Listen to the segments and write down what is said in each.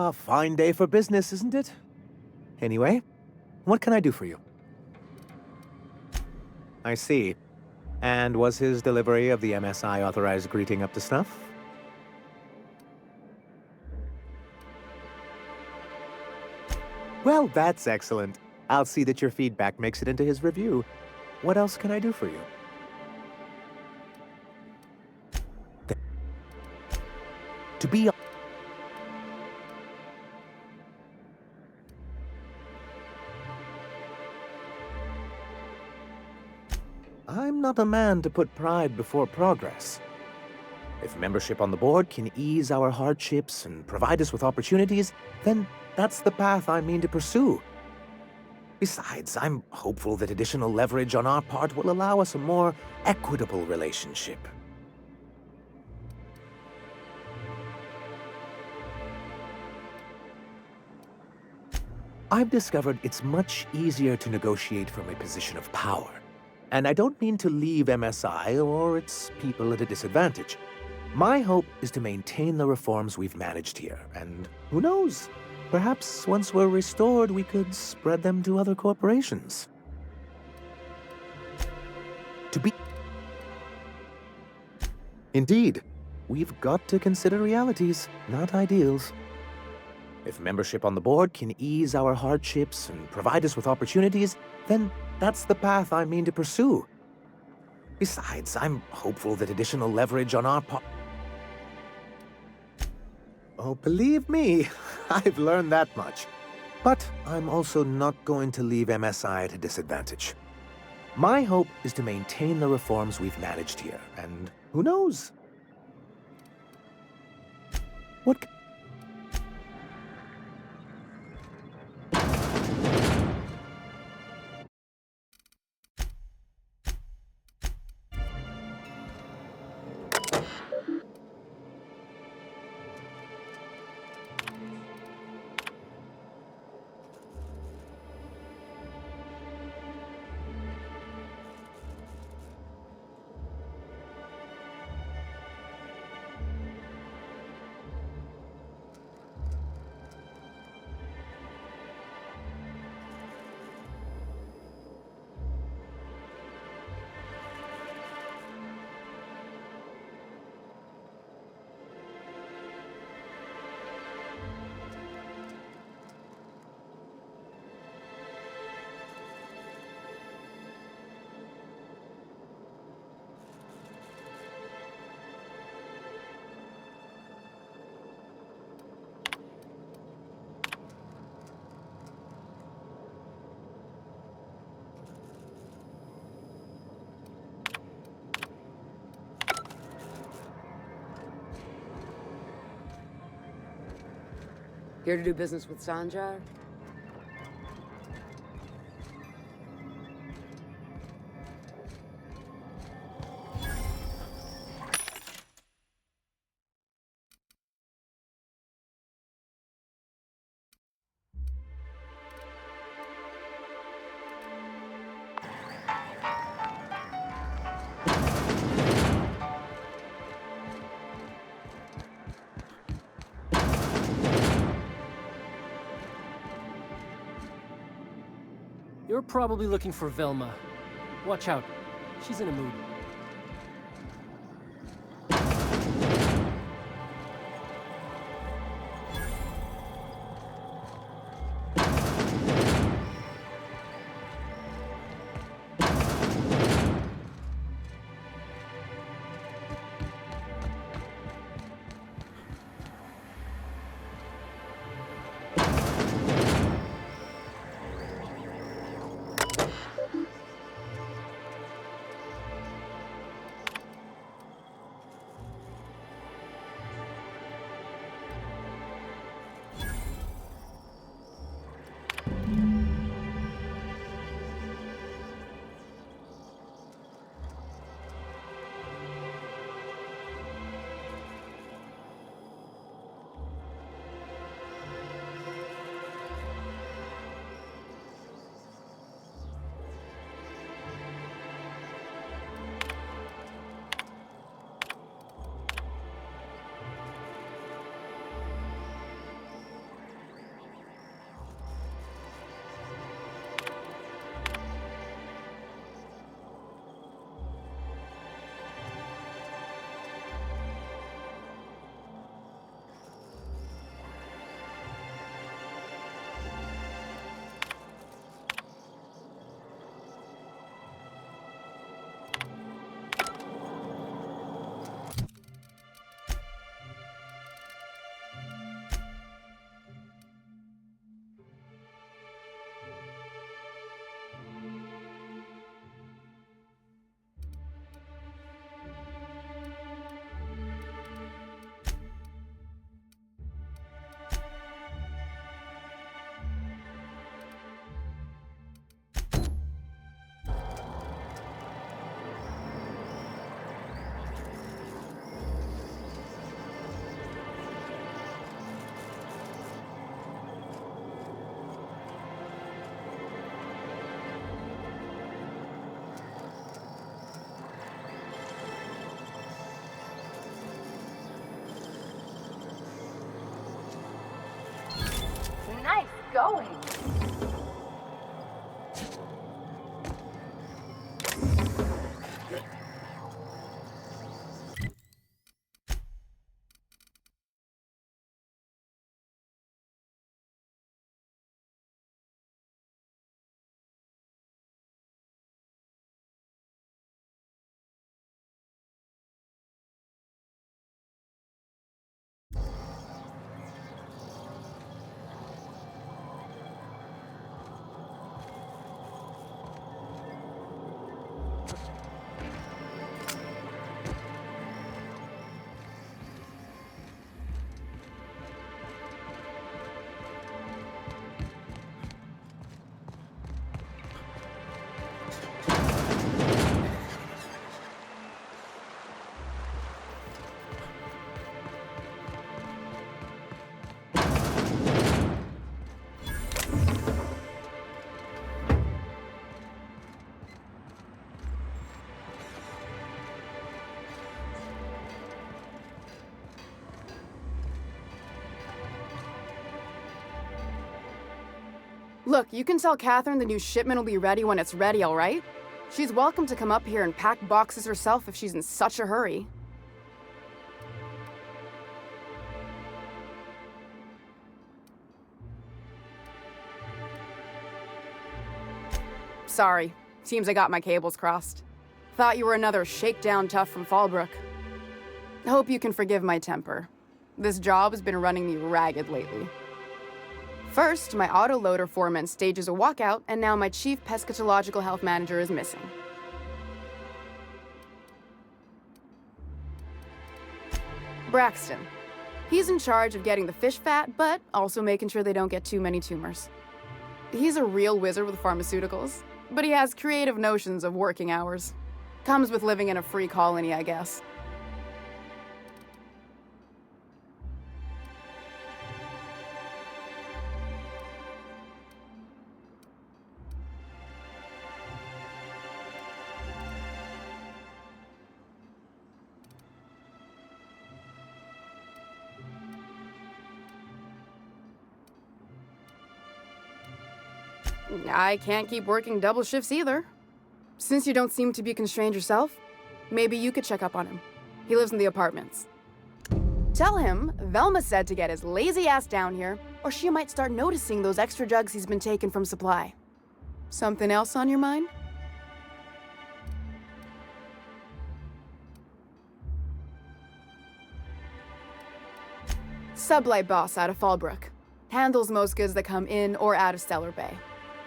A fine day for business, isn't it? Anyway, what can I do for you? I see. And was his delivery of the MSI authorized greeting up to snuff? Well, that's excellent. I'll see that your feedback makes it into his review. What else can I do for you? To be... I'm not a man to put pride before progress. If membership on the board can ease our hardships and provide us with opportunities, then that's the path I mean to pursue. Besides, I'm hopeful that additional leverage on our part will allow us a more equitable relationship. I've discovered it's much easier to negotiate from a position of power. And I don't mean to leave MSI or its people at a disadvantage. My hope is to maintain the reforms we've managed here, and who knows? Perhaps once we're restored, we could spread them to other corporations. Indeed, we've got to consider realities, not ideals. If membership on the board can ease our hardships and provide us with opportunities, then that's the path I mean to pursue. Besides, I'm hopeful that additional leverage on our part... Oh, believe me, I've learned that much. But I'm also not going to leave MSI at a disadvantage. My hope is to maintain the reforms we've managed here, and who knows? What... Here to do business with Sanjar? You're probably looking for Velma. Watch out. She's in a mood. Look, you can tell Catherine the new shipment will be ready when it's ready, all right? She's welcome to come up here and pack boxes herself if she's in such a hurry. Sorry. Seems I got my cables crossed. Thought you were another shakedown tough from Fallbrook. Hope you can forgive my temper. This job has been running me ragged lately. First, my autoloader foreman stages a walkout, and now my chief pescatological health manager is missing. Braxton. He's in charge of getting the fish fat, but also making sure they don't get too many tumors. He's a real wizard with pharmaceuticals, but he has creative notions of working hours. Comes with living in a free colony, I guess. I can't keep working double shifts either. Since you don't seem to be constrained yourself, maybe you could check up on him. He lives in the apartments. Tell him Velma said to get his lazy ass down here, or she might start noticing those extra jugs he's been taking from supply. Something else on your mind? Sublight boss out of Fallbrook. Handles most goods that come in or out of Stellar Bay.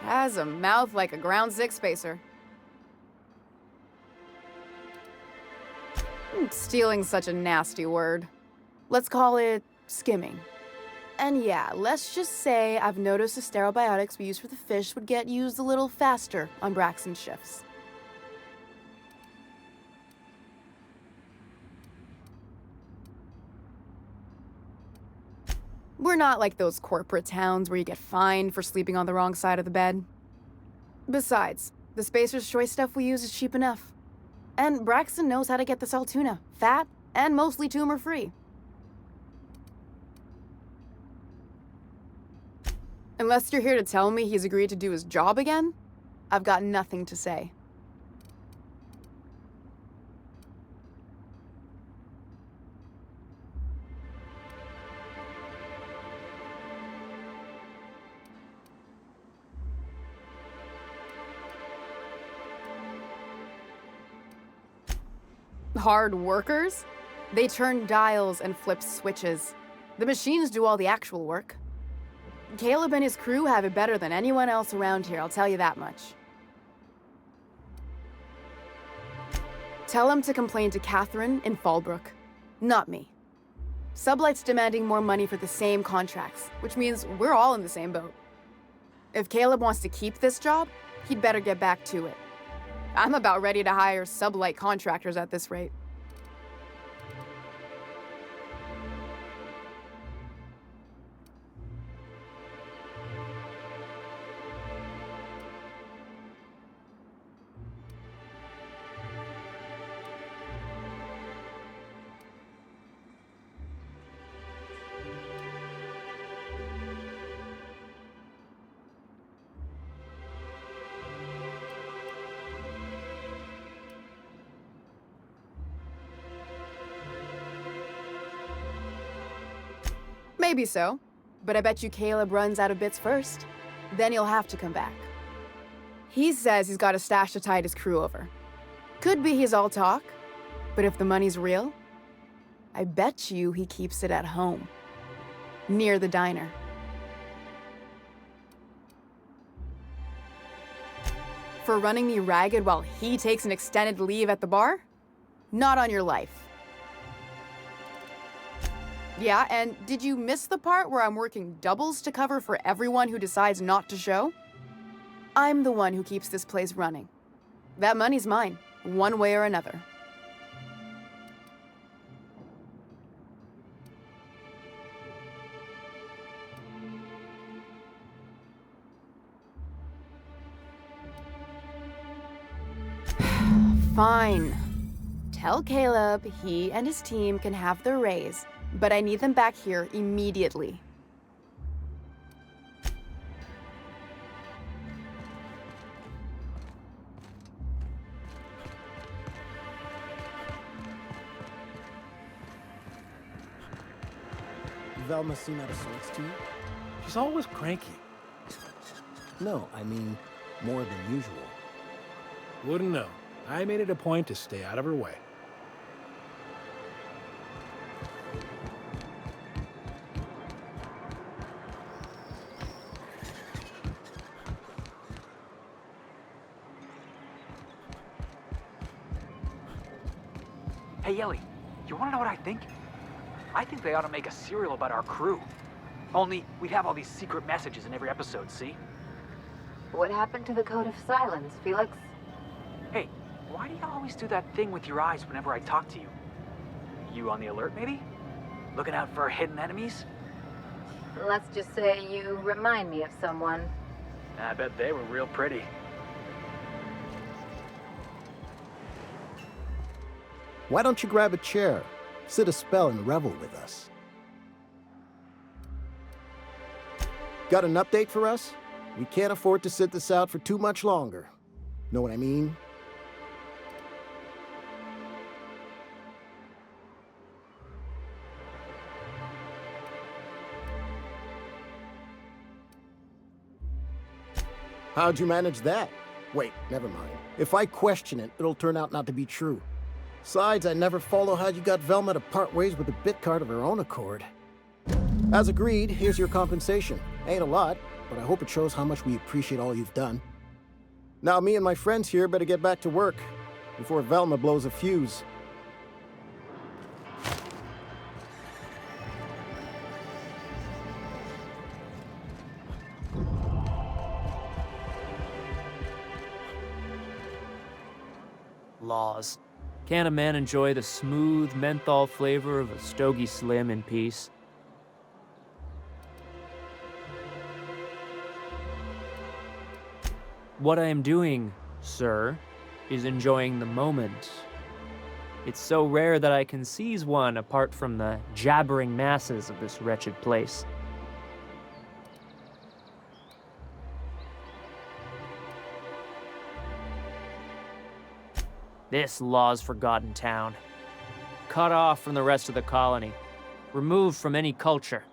Has a mouth like a ground six spacer. Stealing's such a nasty word. Let's call it skimming. And yeah, let's just say I've noticed the sterile biotics we use for the fish would get used a little faster on Braxton's shifts. We're not like those corporate towns where you get fined for sleeping on the wrong side of the bed. Besides, the Spacer's Choice stuff we use is cheap enough. And Braxton knows how to get the Saltuna, fat and mostly tumor-free. Unless you're here to tell me he's agreed to do his job again, I've got nothing to say. Hard workers? They turn dials and flip switches. The machines do all the actual work. Caleb and his crew have it better than anyone else around here, I'll tell you that much. Tell him to complain to Catherine in Fallbrook, not me. Sublight's demanding more money for the same contracts, which means we're all in the same boat. If Caleb wants to keep this job, he'd better get back to it. I'm about ready to hire Sublight contractors at this rate. Maybe so, but I bet you Caleb runs out of bits first. Then he'll have to come back. He says he's got a stash to tide his crew over. Could be he's all talk, but if the money's real, I bet you he keeps it at home, near the diner. For running me ragged while he takes an extended leave at the bar? Not on your life. Yeah, and did you miss the part where I'm working doubles to cover for everyone who decides not to show? I'm the one who keeps this place running. That money's mine, one way or another. Fine. Tell Caleb he and his team can have their raise, but I need them back here immediately. Velma seem out of sorts to you? She's always cranky. No, I mean, more than usual. Wouldn't know. I made it a point to stay out of her way. Hey, Yelly, you wanna know what I think? I think they ought to make a serial about our crew. Only, we'd have all these secret messages in every episode, see? What happened to the Code of Silence, Felix? Hey, why do you always do that thing with your eyes whenever I talk to you? You on the alert, maybe? Looking out for hidden enemies? Let's just say you remind me of someone. I bet they were real pretty. Why don't you grab a chair, sit a spell, and revel with us? Got an update for us? We can't afford to sit this out for too much longer. Know what I mean? How'd you manage that? Wait, never mind. If I question it, it'll turn out not to be true. Besides, I never follow how you got Velma to part ways with the bit card of her own accord. As agreed, here's your compensation. Ain't a lot, but I hope it shows how much we appreciate all you've done. Now me and my friends here better get back to work before Velma blows a fuse. Laws. Can a man enjoy the smooth menthol flavor of a Stogie Slim in peace? What I am doing, sir, is enjoying the moment. It's so rare that I can seize one apart from the jabbering masses of this wretched place. This law's forgotten town. Cut off from the rest of the colony. Removed from any culture.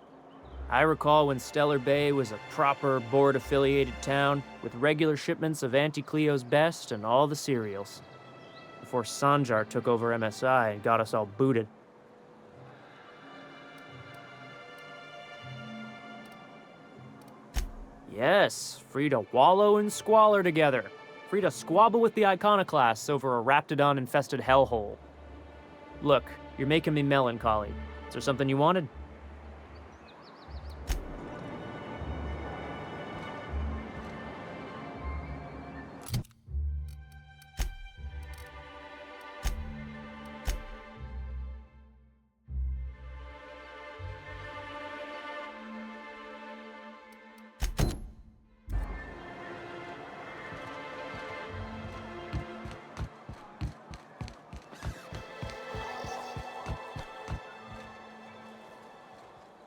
I recall when Stellar Bay was a proper board-affiliated town with regular shipments of Auntie Cleo's best and all the cereals. Before Sanjar took over MSI and got us all booted. Yes, free to wallow in squalor together. Free to squabble with the iconoclasts over a raptidon-infested hellhole. Look, you're making me melancholy. Is there something you wanted?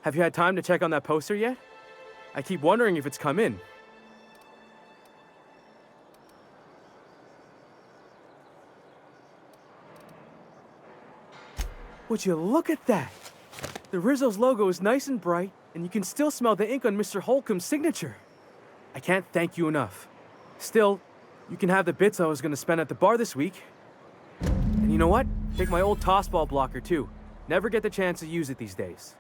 Have you had time to check on that poster yet? I keep wondering if it's come in. Would you look at that? The Rizzo's logo is nice and bright, and you can still smell the ink on Mr. Holcomb's signature. I can't thank you enough. Still, you can have the bits I was going to spend at the bar this week. And you know what? Take my old tossball blocker too. Never get the chance to use it these days.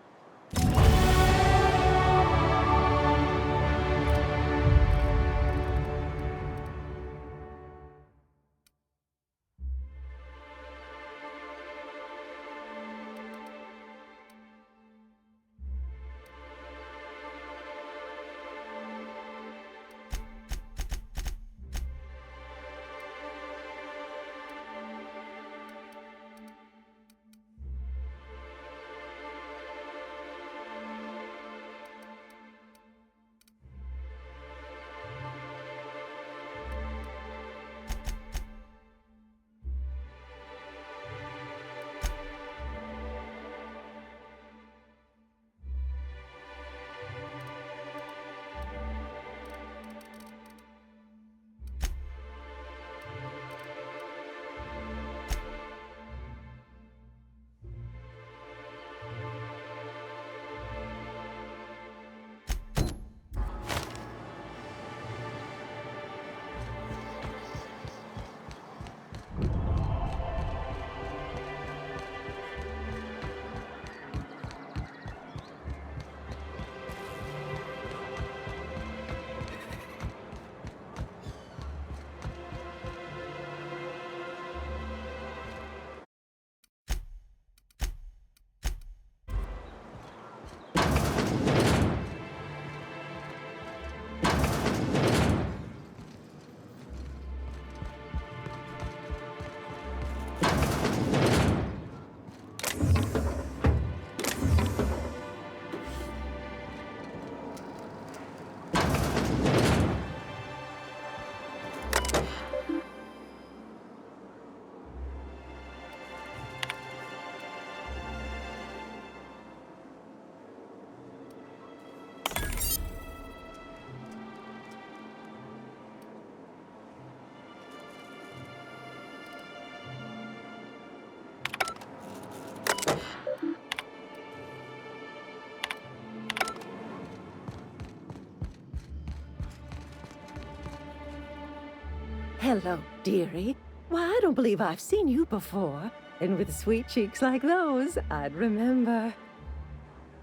Hello, dearie. Why, I don't believe I've seen you before. And with sweet cheeks like those, I'd remember.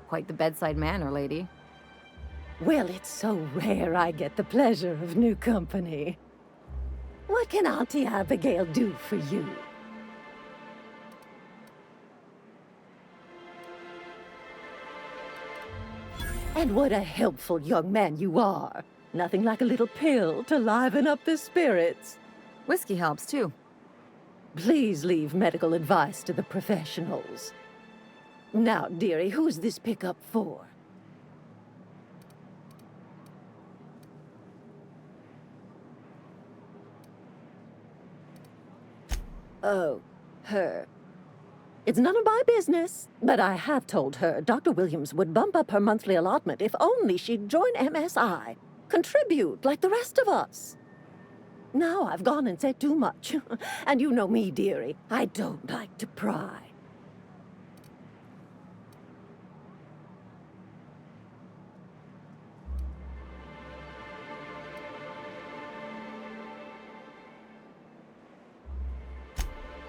Quite the bedside manner, lady. Well, it's so rare I get the pleasure of new company. What can Auntie Abigail do for you? And what a helpful young man you are. Nothing like a little pill to liven up the spirits. Whiskey helps, too. Please leave medical advice to the professionals. Now, dearie, who's this pickup for? Oh, her. It's none of my business, but I have told her Dr. Williams would bump up her monthly allotment if only she'd join MSI. Contribute like the rest of us. Now I've gone and said too much. And you know me, dearie. I don't like to pry.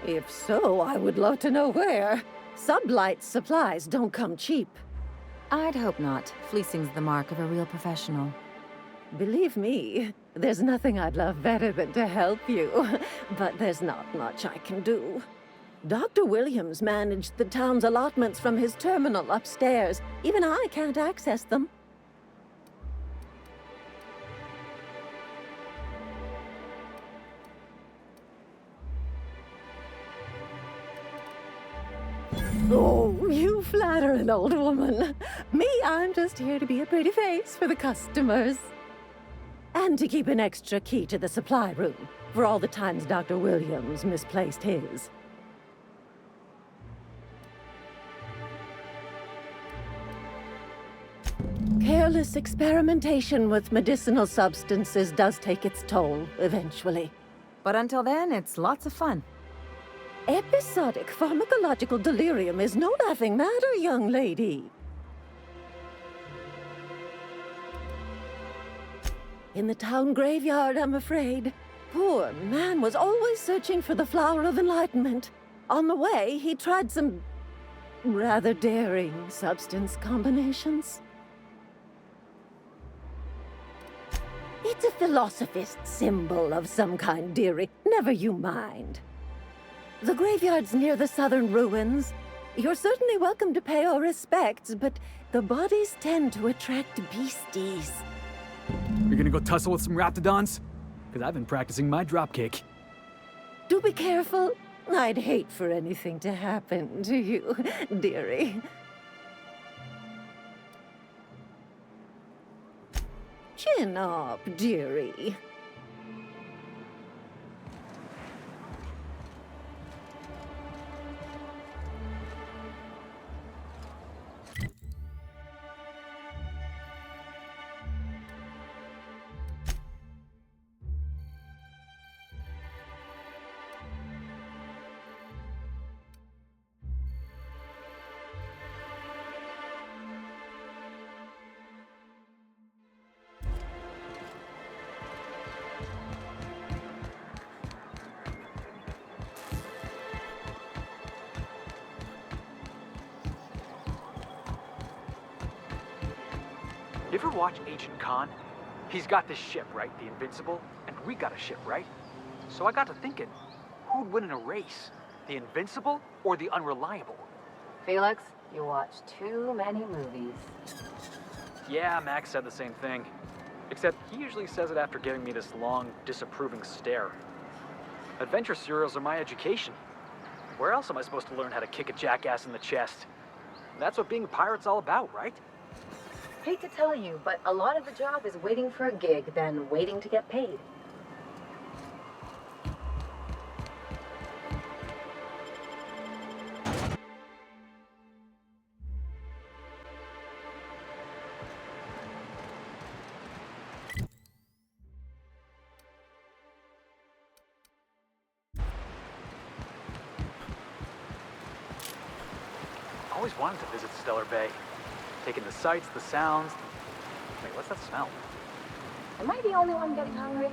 If so, I would love to know where. Sublight supplies don't come cheap. I'd hope not. Fleecing's the mark of a real professional. Believe me, there's nothing I'd love better than to help you. But there's not much I can do. Dr. Williams managed the town's allotments from his terminal upstairs. Even I can't access them. Oh, you flatter an old woman. Me, I'm just here to be a pretty face for the customers. And to keep an extra key to the supply room, for all the times Dr. Williams misplaced his. Careless experimentation with medicinal substances does take its toll, eventually. But until then, it's lots of fun. Episodic pharmacological delirium is no laughing matter, young lady. In the town graveyard, I'm afraid. Poor man was always searching for the flower of enlightenment. On the way, he tried some rather daring substance combinations. It's a philosophist's symbol of some kind, dearie. Never you mind. The graveyard's near the southern ruins. You're certainly welcome to pay our respects, but the bodies tend to attract beasties. You're gonna go tussle with some raptidons? Because I've been practicing my dropkick. Do be careful. I'd hate for anything to happen to you, dearie. Chin up, dearie. You ever watch Agent Khan? He's got this ship, right? The Invincible? And we got a ship, right? So I got to thinking, who'd win in a race? The Invincible or the Unreliable? Felix, you watch too many movies. Yeah, Max said the same thing. Except he usually says it after giving me this long, disapproving stare. Adventure serials are my education. Where else am I supposed to learn how to kick a jackass in the chest? That's what being a pirate's all about, right? Hate to tell you, but a lot of the job is waiting for a gig, then waiting to get paid. Always wanted to visit Stellar Bay. Taking the sights, the sounds. Wait, what's that smell? Am I the only one getting hungry?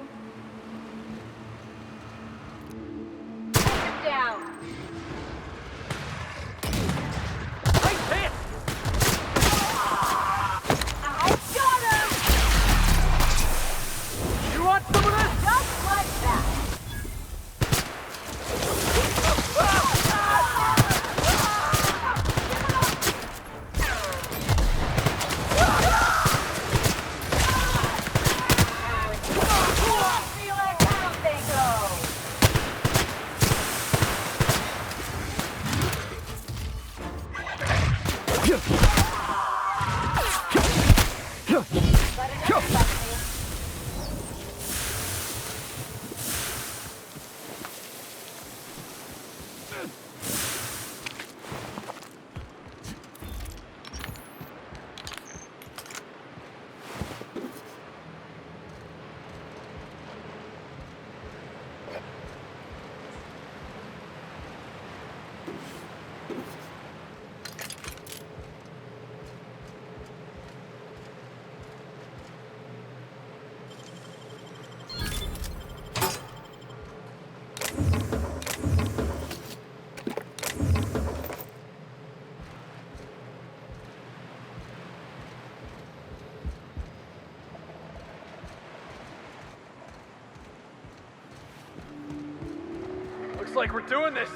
like we're doing this.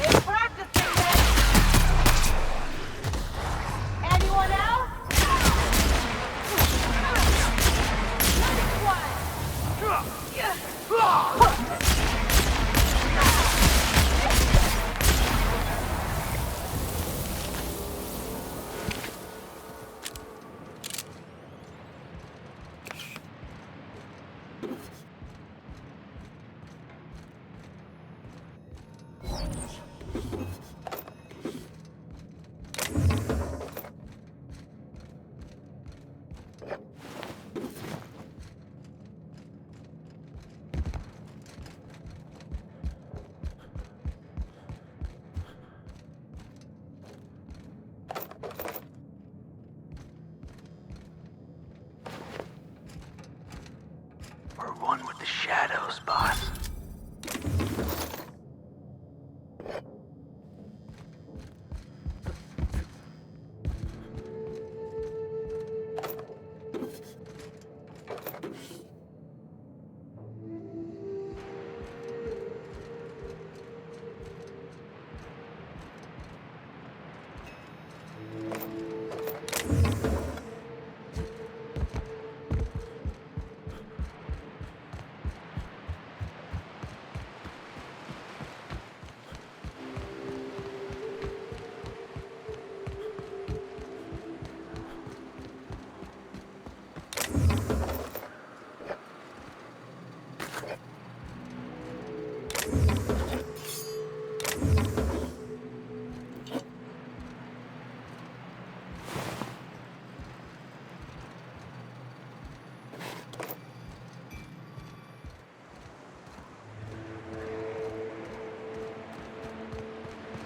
It's practicing then. Anyone else? We're one with the shadows, boss.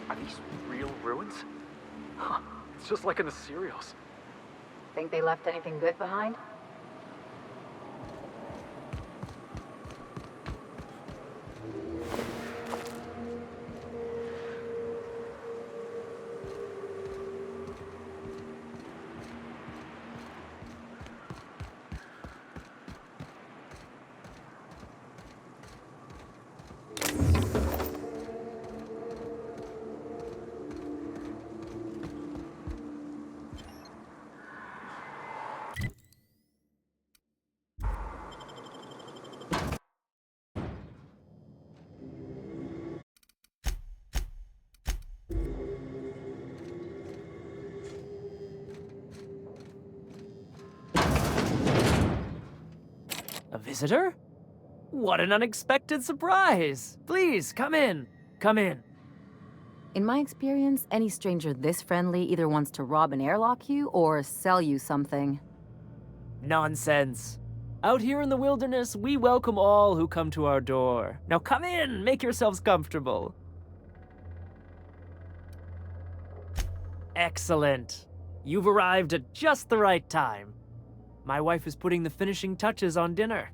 Are these real ruins? Huh. It's just like in the serials. Think they left anything good behind? A visitor? What an unexpected surprise! Please, come in. Come in. In my experience, any stranger this friendly either wants to rob and airlock you or sell you something. Nonsense. Out here in the wilderness, we welcome all who come to our door. Now come in, make yourselves comfortable. Excellent. You've arrived at just the right time. My wife is putting the finishing touches on dinner.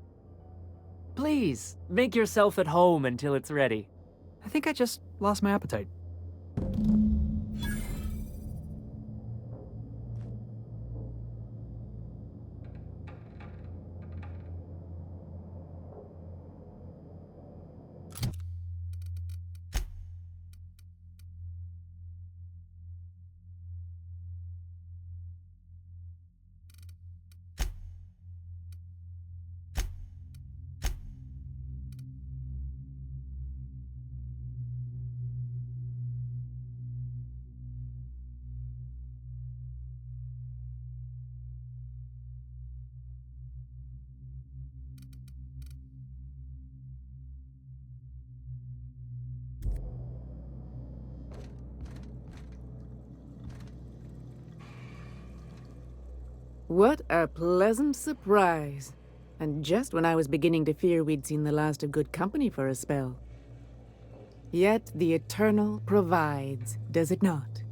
Please, make yourself at home until it's ready. I think I just lost my appetite. What a pleasant surprise. And just when I was beginning to fear we'd seen the last of good company for a spell. Yet the Eternal provides, does it not?